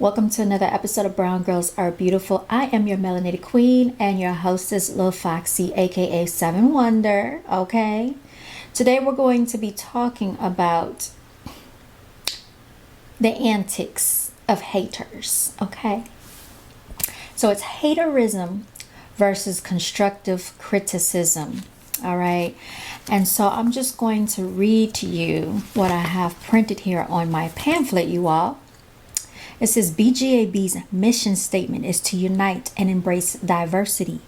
Welcome to another episode of Brown Girls Are Beautiful. I am your melanated queen and your hostess, Lil Foxy, aka Seven Wonder. Okay, today we're going to be talking about the antics of haters. Okay, so it's haterism versus constructive criticism. All right, and so I'm just going to read to you what I have printed here on my pamphlet, you all. It says BGAB's mission statement is to unite and embrace diversity,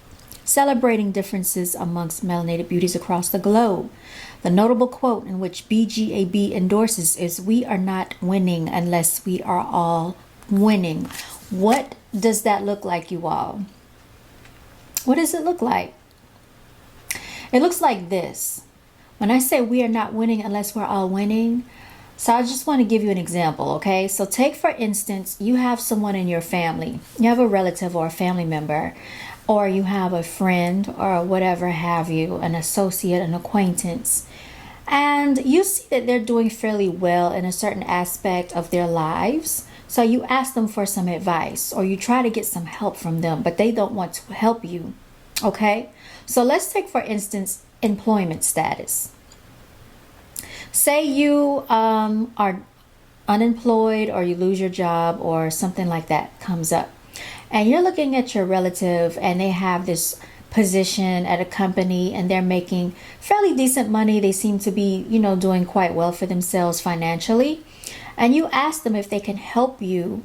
celebrating differences amongst melanated beauties across the globe. The notable quote in which BGAB endorses is, "We are not winning unless we are all winning." What does that look like, you all? What does it look like? It looks like this. When I say we are not winning unless we're all winning, so I just want to give you an example, okay? So take, for instance, you have someone in your family. You have a relative or a family member, or you have a friend or whatever have you, an associate, an acquaintance. And you see that they're doing fairly well in a certain aspect of their lives. So you ask them for some advice, or you try to get some help from them, but they don't want to help you, okay? So let's take, for instance, employment status. Say you are unemployed, or you lose your job, or something like that comes up, and you're looking at your relative and they have this position at a company and they're making fairly decent money. They seem to be, doing quite well for themselves financially, and you ask them if they can help you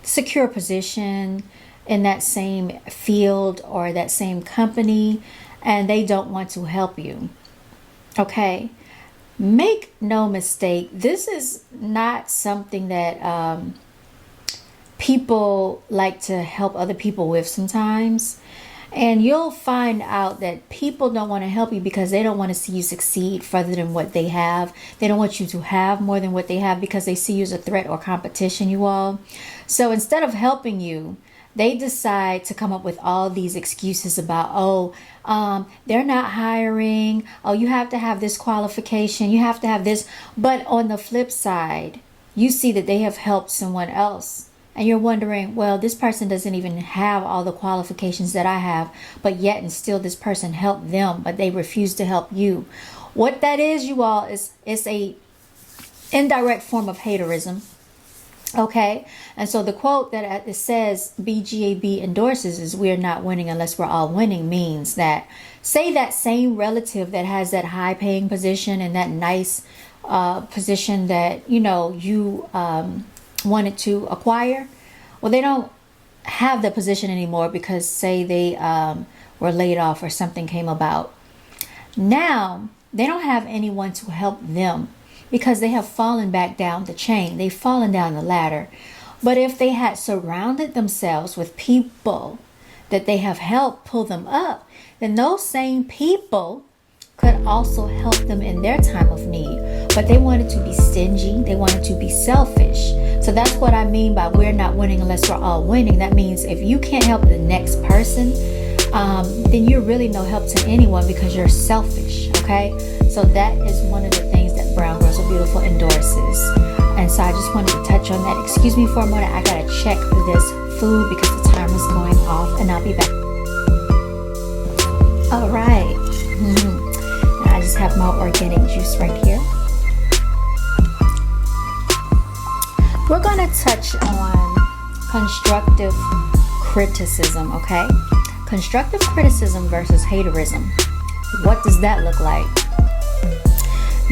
secure a position in that same field or that same company, and they don't want to help you. Okay. Make no mistake, this is not something that people like to help other people with sometimes. And you'll find out that people don't want to help you because they don't want to see you succeed further than what they have. They don't want you to have more than what they have because they see you as a threat or competition, you all. So instead of helping you, they decide to come up with all these excuses about, they're not hiring. Oh, you have to have this qualification. You have to have this. But on the flip side, you see that they have helped someone else. And you're wondering, well, this person doesn't even have all the qualifications that I have, but yet and still this person helped them, but they refuse to help you. What that is, you all, is a indirect form of haterism. Okay, and so the quote that it says BGAB endorses is, "We are not winning unless we're all winning," means that, say that same relative that has that high paying position and that nice position that you wanted to acquire, well, they don't have the position anymore because, say, they were laid off or something came about. Now they don't have anyone to help them, because they have fallen back down the chain. They've fallen down the ladder. But if they had surrounded themselves with people that they have helped pull them up, then those same people could also help them in their time of need. But they wanted to be stingy. They wanted to be selfish. So that's what I mean by we're not winning unless we're all winning. That means if you can't help the next person, then you're really no help to anyone because you're selfish, okay? So that is one of the things that Brown Girls Are Beautiful endorses. And so I just wanted to touch on that. Excuse me for a moment. I gotta check this food because the timer's going off, and I'll be back. All right. Now I just have my organic juice right here. We're gonna touch on constructive criticism, okay? Constructive criticism versus haterism. What does that look like?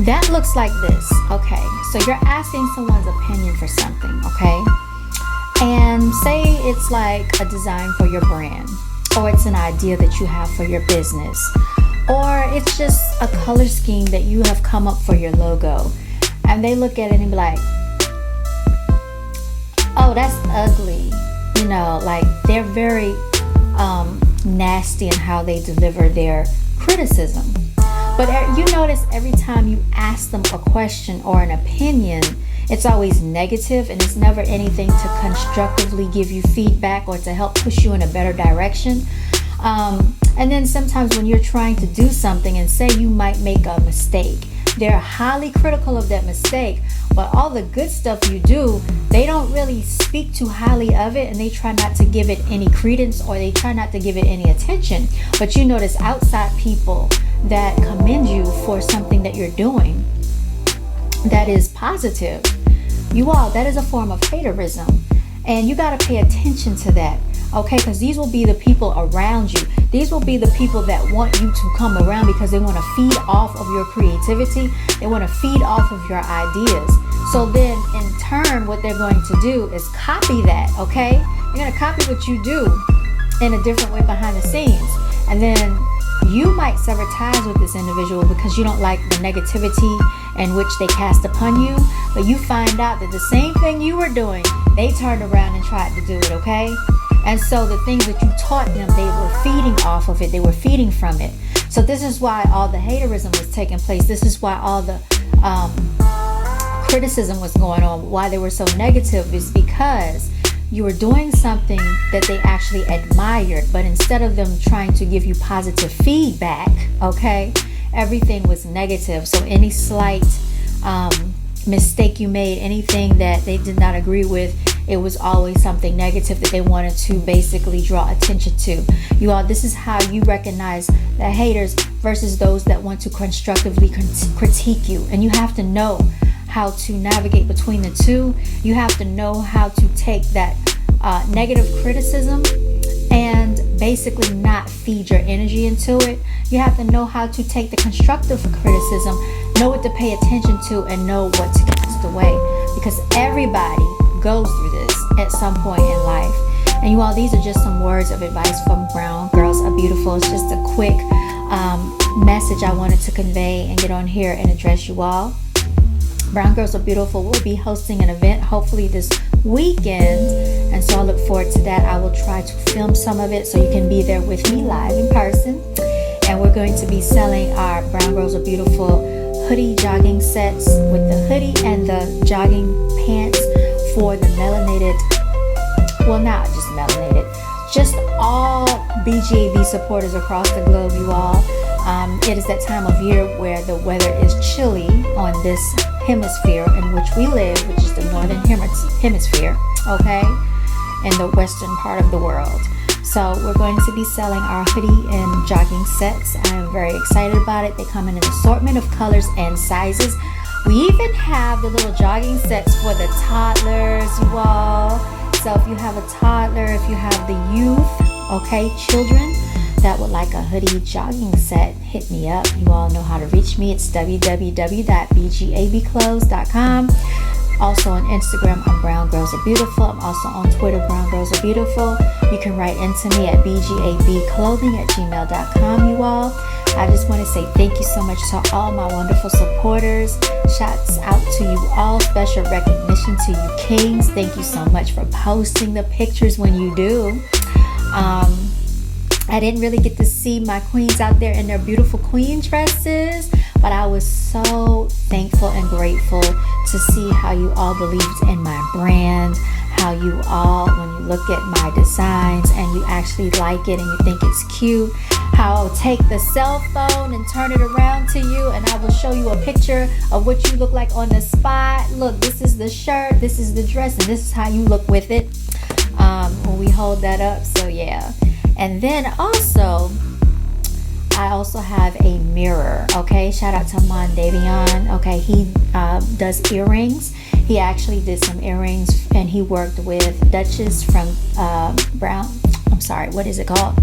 That looks like this. Okay, so you're asking someone's opinion for something, okay? And say it's like a design for your brand, or it's an idea that you have for your business, or it's just a color scheme that you have come up for your logo. And they look at it and be like, "Oh, that's ugly." Like they're very nasty in how they deliver their criticism. But you notice every time you ask them a question or an opinion, it's always negative, and it's never anything to constructively give you feedback or to help push you in a better direction. And then sometimes when you're trying to do something and say you might make a mistake, they're highly critical of that mistake, But all the good stuff you do, they don't really speak too highly of it, and they try not to give it any credence, or they try not to give it any attention. But you notice outside people that commend you for something that you're doing that is positive. You all, that is a form of haterism. And you got to pay attention to that. Okay, because these will be the people around you. These will be the people that want you to come around because they want to feed off of your creativity. They want to feed off of your ideas. So then in turn, what they're going to do is copy that, okay? They're going to copy what you do in a different way behind the scenes. And then you might sever ties with this individual because you don't like the negativity in which they cast upon you. But you find out that the same thing you were doing, they turned around and tried to do it, okay? And so the things that you taught them, they were feeding off of it. They were feeding from it. So this is why all the haterism was taking place. This is why all the criticism was going on. Why they were so negative is because you were doing something that they actually admired. But instead of them trying to give you positive feedback, okay, everything was negative. So any slight mistake you made, anything that they did not agree with, it was always something negative that they wanted to basically draw attention to. You all, this is how you recognize the haters versus those that want to constructively critique you. And you have to know how to navigate between the two. You have to know how to take that negative criticism and basically not feed your energy into it. You have to know how to take the constructive criticism, know what to pay attention to, and know what to cast away. Because everybody goes through this at some point in life. And you all, these are just some words of advice from Brown Girls Are Beautiful. It's just a quick message I wanted to convey and get on here and address you all. Brown Girls Are Beautiful will be hosting an event hopefully this weekend, and so I look forward to that. I will try to film some of it so you can be there with me live in person. And we're going to be selling our Brown Girls Are Beautiful hoodie jogging sets with the hoodie and the jogging pants for the melanated, well, not just melanated, just all BGAB supporters across the globe, you all. It is that time of year where the weather is chilly on this hemisphere in which we live, which is the northern hemisphere, okay, in the western part of the world. So we're going to be selling our hoodie and jogging sets. I am very excited about it. They come in an assortment of colors and sizes. We even have the little jogging sets for the toddlers, you all. So if you have a toddler, if you have the youth, okay, children that would like a hoodie jogging set, hit me up. You all know how to reach me. It's www.bgabclothing.com. Also on Instagram, I'm Brown Girls Are Beautiful. I'm also on Twitter, Brown Girls Are Beautiful. You can write into me at bgabclothing@gmail.com, you all. I just want to say thank you so much to all my wonderful supporters. Shouts out to you all. Special recognition to you kings. Thank you so much for posting the pictures when you do. I didn't really get to see my queens out there in their beautiful queen dresses, but I was so thankful and grateful to see how you all believed in my brand, how you all, when you look at my designs and you actually like it and you think it's cute, how I'll take the cell phone and turn it around to you and I will show you a picture of what you look like on the spot. Look, this is the shirt, this is the dress, and this is how you look with it when we hold that up. So yeah. And then also, I also have a mirror, okay? Shout out to Mondavion, okay? He does earrings. He actually did some earrings and he worked with Duchess from what is it called?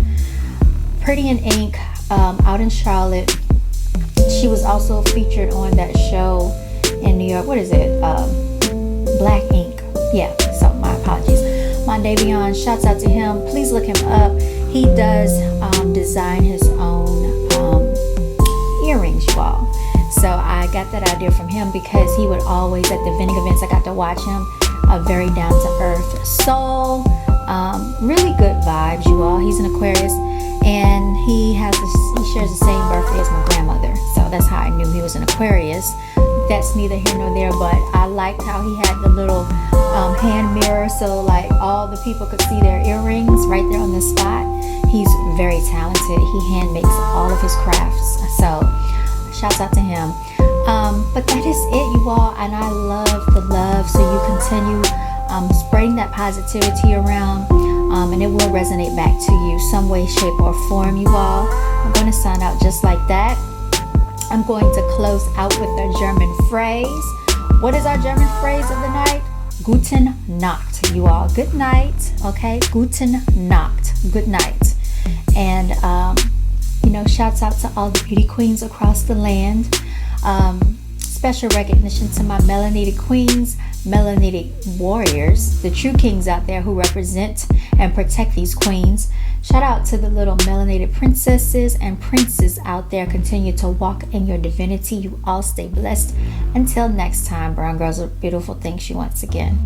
Pretty in Ink, out in Charlotte. She was also featured on that show in New York. What is it? Black Ink. Yeah, so my apologies. Mondavion, shouts out to him. Please look him up. He does design his own earrings, you all. So I got that idea from him because he would always, at the vending events, I got to watch him. A very down-to-earth soul. Really good vibes, you all. He's an Aquarius. And he shares the same birthday as my grandmother. So that's how I knew he was an Aquarius. That's neither here nor there, but I liked how he had the little hand mirror so like all the people could see their earrings right there on the spot. He's very talented. He hand makes all of his crafts. So shouts out to him. But that is it, you all, and I love the love, so you continue spreading that positivity around, and it will resonate back to you some way, shape, or form, you all. I'm going to sign out just like that. I'm going to close out with our German phrase. What is our German phrase of the night? Guten Nacht, you all. Good night, okay? Guten Nacht, good night. And, shouts out to all the beauty queens across the land. Special recognition to my melanated queens, melanated warriors, the true kings out there who represent and protect these queens. Shout out to the little melanated princesses and princes out there. Continue to walk in your divinity. You all stay blessed. Until next time, brown girls are beautiful. Thanks you once again.